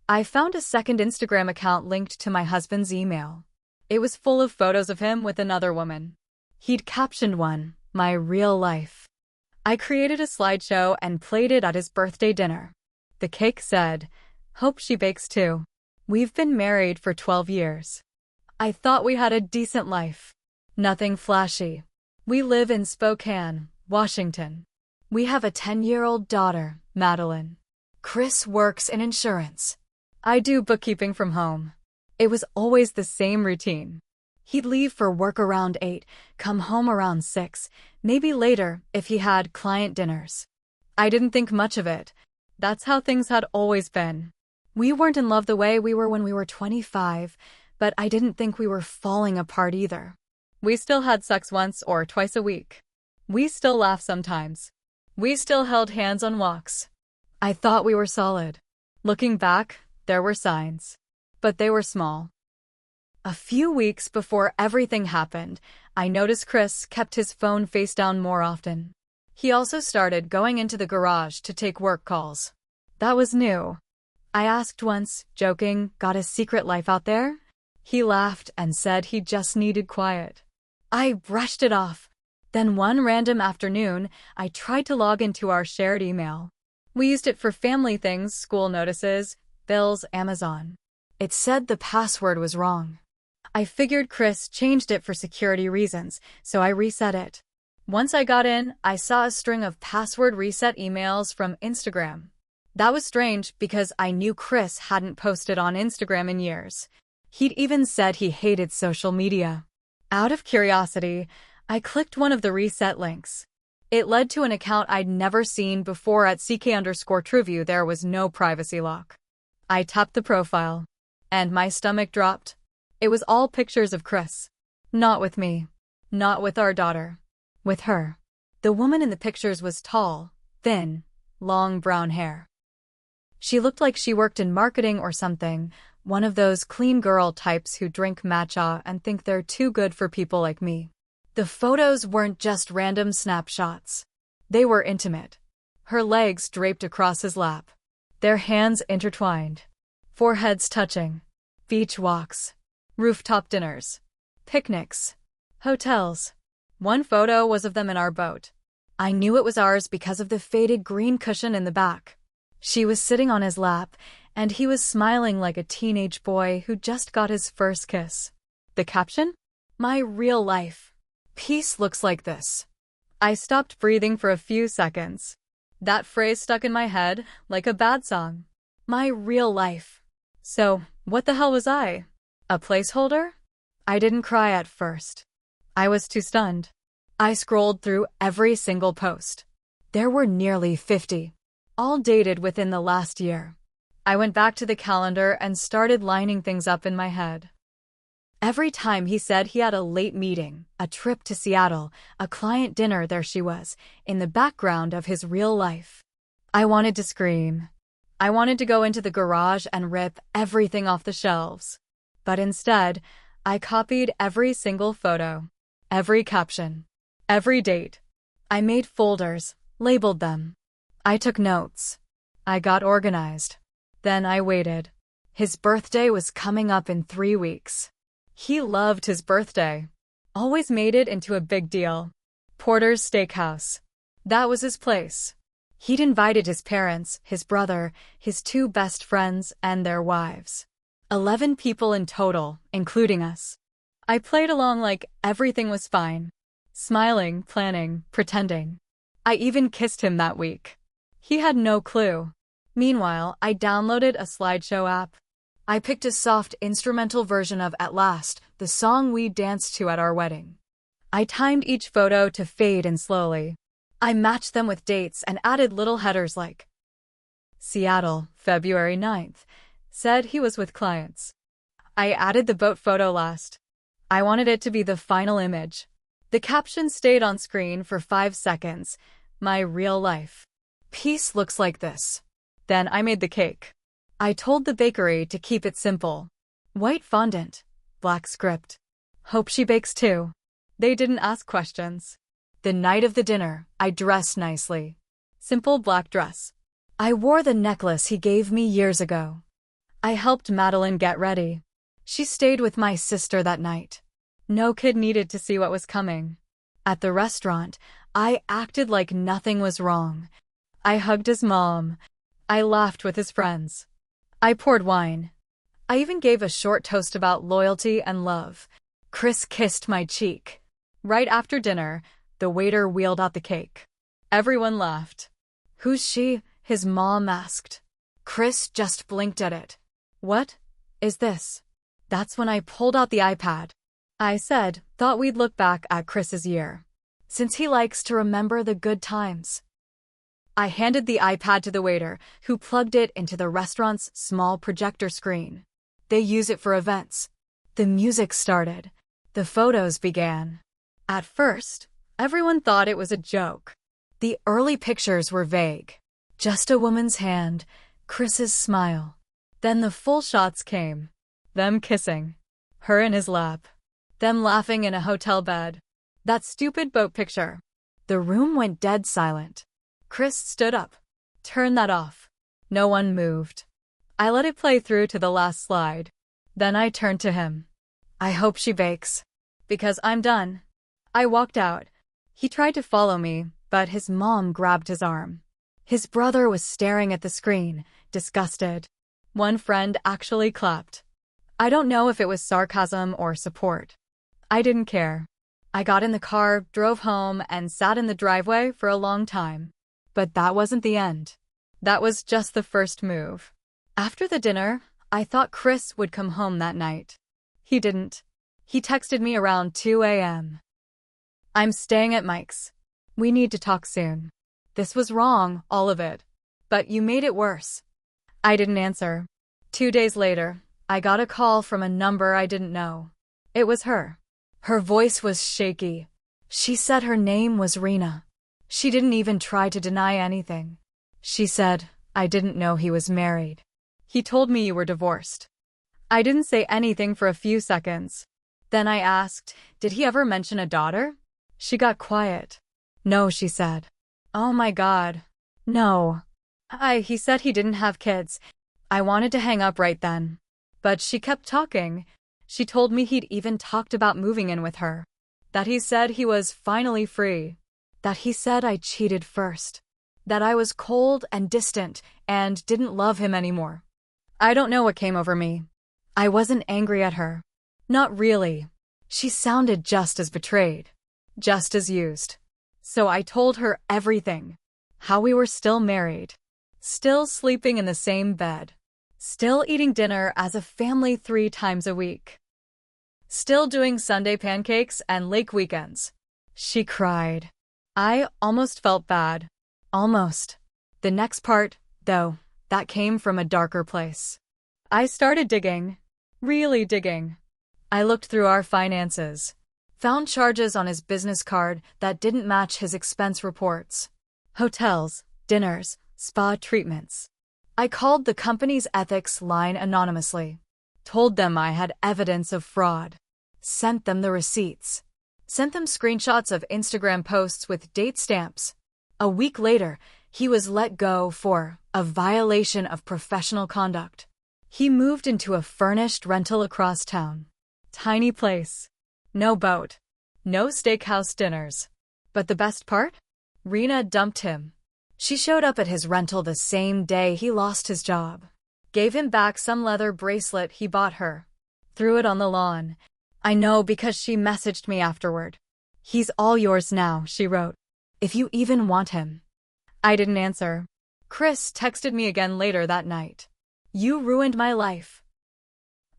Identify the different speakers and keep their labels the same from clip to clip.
Speaker 1: I found a second Instagram account linked to my husband's email. It was full of photos of him with another woman. He'd captioned one, "My real life." I created a slideshow and played it at his birthday dinner. The cake said, "Hope she bakes too. We've been married for 12 years. I thought we had a decent life. Nothing flashy. We live in Spokane, Washington. We have a 10-year-old daughter, Madeline. Chris works in insurance. I do bookkeeping from home." It was always the same routine. He'd leave for work around 8, come home around 6, maybe later if he had client dinners. I didn't think much of it. That's how things had always been. We weren't in love the way we were when we were 25, but I didn't think we were falling apart either. We still had sex once or twice a week. We still laughed sometimes. We still held hands on walks. I thought we were solid. Looking back, there were signs. But they were small. A few weeks before everything happened, I noticed Chris kept his phone face down more often. He also started going into the garage to take work calls. That was new. I asked once, joking, "Got a secret life out there?" He laughed and said he just needed quiet. I brushed it off. Then one random afternoon, I tried to log into our shared email. We used it for family things, school notices, bills, Amazon. It said the password was wrong. I figured Chris changed it for security reasons, so I reset it. Once I got in, I saw a string of password reset emails from Instagram. That was strange because I knew Chris hadn't posted on Instagram in years. He'd even said he hated social media. Out of curiosity, I clicked one of the reset links. It led to an account I'd never seen before at ck_TrueView. There was no privacy lock. I tapped the profile, and my stomach dropped. It was all pictures of Chris. Not with me. Not with our daughter. With her. The woman in the pictures was tall, thin, long brown hair. She looked like she worked in marketing or something, one of those clean girl types who drink matcha and think they're too good for people like me. The photos weren't just random snapshots. They were intimate. Her legs draped across his lap. Their hands intertwined. Foreheads touching. Beach walks. Rooftop dinners. Picnics. Hotels. One photo was of them in our boat. I knew it was ours because of the faded green cushion in the back. She was sitting on his lap, and he was smiling like a teenage boy who just got his first kiss. The caption? "My real life. Peace looks like this." I stopped breathing for a few seconds. That phrase stuck in my head like a bad song. My real life. So, what the hell was I? A placeholder? I didn't cry at first. I was too stunned. I scrolled through every single post. There were nearly 50. All dated within the last year. I went back to the calendar and started lining things up in my head. Every time he said he had a late meeting, a trip to Seattle, a client dinner, there she was, in the background of his real life. I wanted to scream. I wanted to go into the garage and rip everything off the shelves. But instead, I copied every single photo, every caption, every date. I made folders, labeled them. I took notes. I got organized. Then I waited. His birthday was coming up in 3 weeks. He loved his birthday. Always made it into a big deal. Porter's Steakhouse. That was his place. He'd invited his parents, his brother, his 2 best friends, and their wives. 11 people in total, including us. I played along like everything was fine. Smiling, planning, pretending. I even kissed him that week. He had no clue. Meanwhile, I downloaded a slideshow app. I picked a soft instrumental version of At Last, the song we danced to at our wedding. I timed each photo to fade in slowly. I matched them with dates and added little headers like Seattle, February 9th, said he was with clients. I added the boat photo last. I wanted it to be the final image. The caption stayed on screen for 5 seconds. My real life. Peace looks like this. Then I made the cake. I told the bakery to keep it simple. White fondant. Black script. Hope she bakes too. They didn't ask questions. The night of the dinner, I dressed nicely. Simple black dress. I wore the necklace he gave me years ago. I helped Madeline get ready. She stayed with my sister that night. No kid needed to see what was coming. At the restaurant, I acted like nothing was wrong. I hugged his mom. I laughed with his friends. I poured wine. I even gave a short toast about loyalty and love. Chris kissed my cheek. Right after dinner, the waiter wheeled out the cake. Everyone laughed. "Who's she?" his mom asked. Chris just blinked at it. "What is this?" That's when I pulled out the iPad. I said, thought we'd look back at Chris's year, since he likes to remember the good times. I handed the iPad to the waiter, who plugged it into the restaurant's small projector screen. They use it for events. The music started. The photos began. At first, everyone thought it was a joke. The early pictures were vague. Just a woman's hand, Chris's smile. Then the full shots came. Them kissing. Her in his lap. Them laughing in a hotel bed. That stupid boat picture. The room went dead silent. Chris stood up. "Turn that off." No one moved. I let it play through to the last slide. Then I turned to him. "I hope she bakes. Because I'm done." I walked out. He tried to follow me, but his mom grabbed his arm. His brother was staring at the screen, disgusted. One friend actually clapped. I don't know if it was sarcasm or support. I didn't care. I got in the car, drove home, and sat in the driveway for a long time. But that wasn't the end. That was just the first move. After the dinner, I thought Chris would come home that night. He didn't. He texted me around 2 a.m. "I'm staying at Mike's. We need to talk soon. This was wrong, all of it. But you made it worse." I didn't answer. 2 days later, I got a call from a number I didn't know. It was her. Her voice was shaky. She said her name was Rena. She didn't even try to deny anything. She said, "I didn't know he was married. He told me you were divorced." I didn't say anything for a few seconds. Then I asked, "Did he ever mention a daughter?" She got quiet. "No," she said. "Oh my God. No." He said he didn't have kids. I wanted to hang up right then. But she kept talking. She told me he'd even talked about moving in with her. That he said he was finally free. That he said I cheated first. That I was cold and distant and didn't love him anymore. I don't know what came over me. I wasn't angry at her. Not really. She sounded just as betrayed. Just as used. So I told her everything. How we were still married. Still sleeping in the same bed. Still eating dinner as a family 3 times a week. Still doing Sunday pancakes and lake weekends. She cried. I almost felt bad. Almost. The next part, though, that came from a darker place. I started digging. Really digging. I looked through our finances. Found charges on his business card that didn't match his expense reports. Hotels, dinners, spa treatments. I called the company's ethics line anonymously. Told them I had evidence of fraud. Sent them the receipts. Sent them screenshots of Instagram posts with date stamps. A week later, he was let go for a violation of professional conduct. He moved into a furnished rental across town. Tiny place. No boat. No steakhouse dinners. But the best part? Rena dumped him. She showed up at his rental the same day he lost his job. Gave him back some leather bracelet he bought her. Threw it on the lawn. I know because she messaged me afterward. "He's all yours now," she wrote. "If you even want him." I didn't answer. Chris texted me again later that night. "You ruined my life."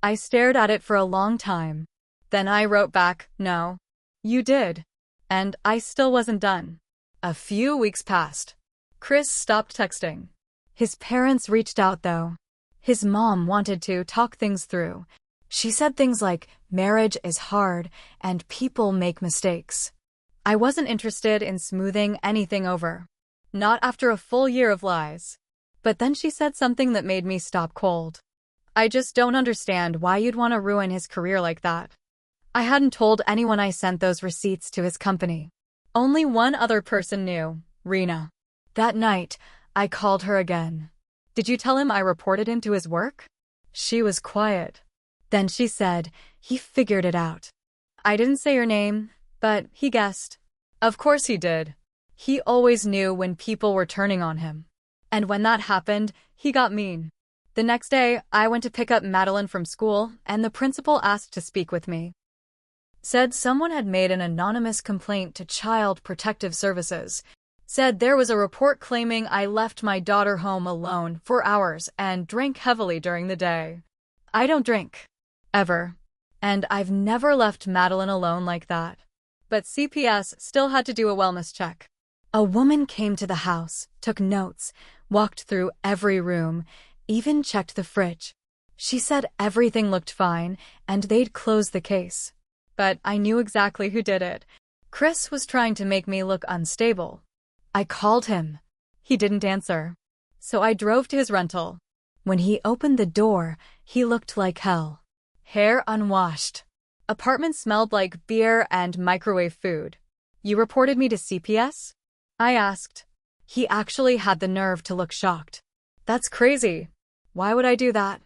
Speaker 1: I stared at it for a long time. Then I wrote back, "No, you did." And I still wasn't done. A few weeks passed. Chris stopped texting. His parents reached out though. His mom wanted to talk things through. She said things like, marriage is hard and people make mistakes. I wasn't interested in smoothing anything over. Not after a full year of lies. But then she said something that made me stop cold. "I just don't understand why you'd want to ruin his career like that." I hadn't told anyone I sent those receipts to his company. Only one other person knew, Rena. That night, I called her again. "Did you tell him I reported him to his work?" She was quiet. Then she said, "He figured it out." I didn't say her name, but he guessed. Of course he did. He always knew when people were turning on him. And when that happened, he got mean. The next day, I went to pick up Madeline from school, and the principal asked to speak with me. Said someone had made an anonymous complaint to Child Protective Services. Said there was a report claiming I left my daughter home alone for hours and drank heavily during the day. I don't drink. Ever. And I've never left Madeline alone like that. But CPS still had to do a wellness check. A woman came to the house, took notes, walked through every room, even checked the fridge. She said everything looked fine and they'd close the case. But I knew exactly who did it. Chris was trying to make me look unstable. I called him. He didn't answer. So I drove to his rental. When he opened the door, he looked like hell. Hair unwashed. Apartment smelled like beer and microwave food. "You reported me to CPS?" I asked. He actually had the nerve to look shocked. "That's crazy. Why would I do that?"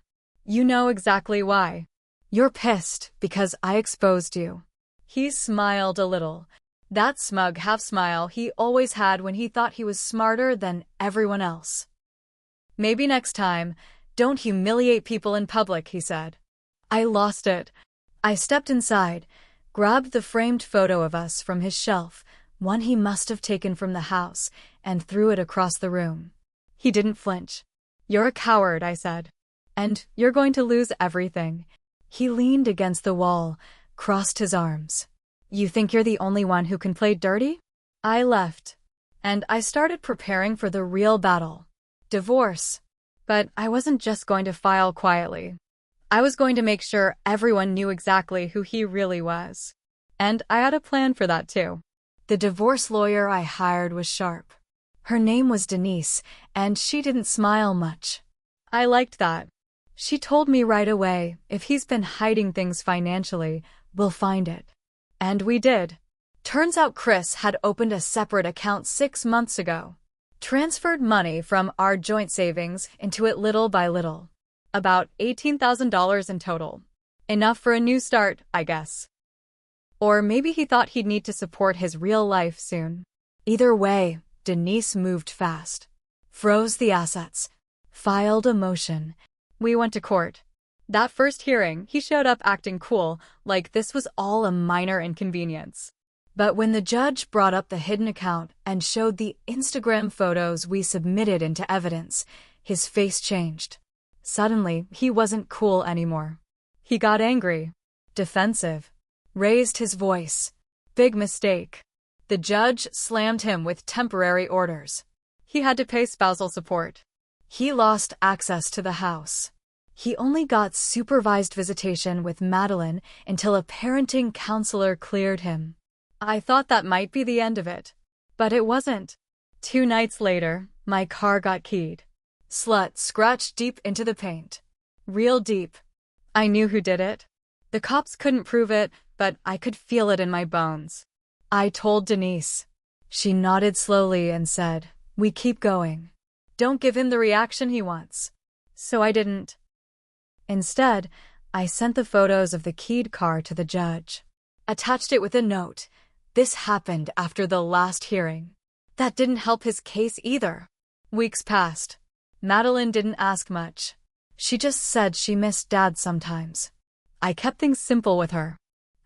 Speaker 1: "You know exactly why. You're pissed because I exposed you." He smiled a little. That smug half-smile he always had when he thought he was smarter than everyone else. "Maybe next time, don't humiliate people in public," he said. I lost it. I stepped inside, grabbed the framed photo of us from his shelf, one he must have taken from the house, and threw it across the room. He didn't flinch. "You're a coward," I said. "And you're going to lose everything." He leaned against the wall, crossed his arms. "You think you're the only one who can play dirty?" I left, and I started preparing for the real battle. Divorce. But I wasn't just going to file quietly. I was going to make sure everyone knew exactly who he really was. And I had a plan for that too. The divorce lawyer I hired was sharp. Her name was Denise, and she didn't smile much. I liked that. She told me right away, if he's been hiding things financially, we'll find it. And we did. Turns out Chris had opened a separate account 6 months ago. Transferred money from our joint savings into it little by little. About $18,000 in total. Enough for a new start, I guess. Or maybe he thought he'd need to support his real life soon. Either way, Denise moved fast. Froze the assets. Filed a motion. We went to court. That first hearing, he showed up acting cool, like this was all a minor inconvenience. But when the judge brought up the hidden account and showed the Instagram photos we submitted into evidence, his face changed. Suddenly, he wasn't cool anymore. He got angry, defensive, raised his voice. Big mistake. The judge slammed him with temporary orders. He had to pay spousal support. He lost access to the house. He only got supervised visitation with Madeline until a parenting counselor cleared him. I thought that might be the end of it. But it wasn't. 2 nights later, my car got keyed. Slut scratched deep into the paint. Real deep. I knew who did it. The cops couldn't prove it, but I could feel it in my bones. I told Denise. She nodded slowly and said, "We keep going. Don't give him the reaction he wants." So I didn't. Instead, I sent the photos of the keyed car to the judge. Attached it with a note. This happened after the last hearing. That didn't help his case either. Weeks passed. Madeline didn't ask much. She just said she missed Dad sometimes. I kept things simple with her.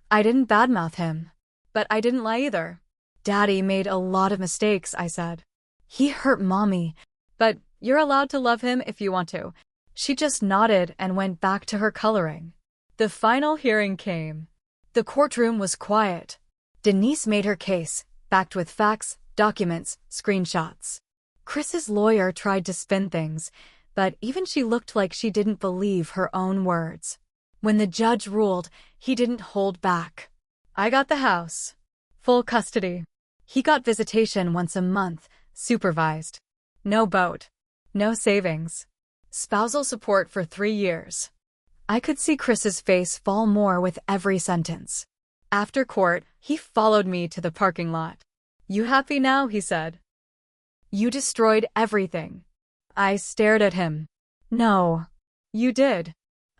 Speaker 1: I didn't badmouth him. But I didn't lie either. "Daddy made a lot of mistakes," I said. "He hurt Mommy. But you're allowed to love him if you want to." She just nodded and went back to her coloring. The final hearing came. The courtroom was quiet. Denise made her case, backed with facts, documents, screenshots. Chris's lawyer tried to spin things, but even she looked like she didn't believe her own words. When the judge ruled, he didn't hold back. I got the house. Full custody. He got visitation once a month, supervised. No boat. No savings. Spousal support for 3 years. I could see Chris's face fall more with every sentence. After court, he followed me to the parking lot. "You happy now?" he said. "You destroyed everything." I stared at him. "No. You did."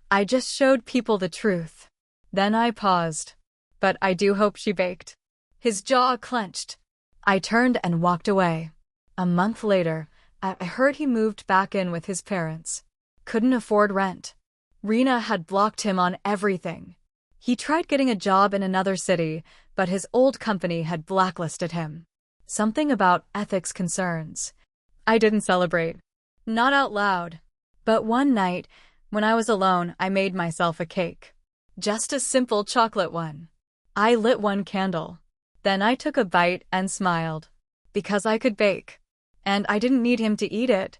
Speaker 1: I just showed people the truth. Then I paused. But I do hope she baked. His jaw clenched. I turned and walked away. A month later, I heard he moved back in with his parents. Couldn't afford rent. Rena had blocked him on everything. He tried getting a job in another city, but his old company had blacklisted him. Something about ethics concerns. I didn't celebrate. Not out loud. But one night, when I was alone, I made myself a cake. Just a simple chocolate one. I lit one candle. Then I took a bite and smiled. Because I could bake. And I didn't need him to eat it.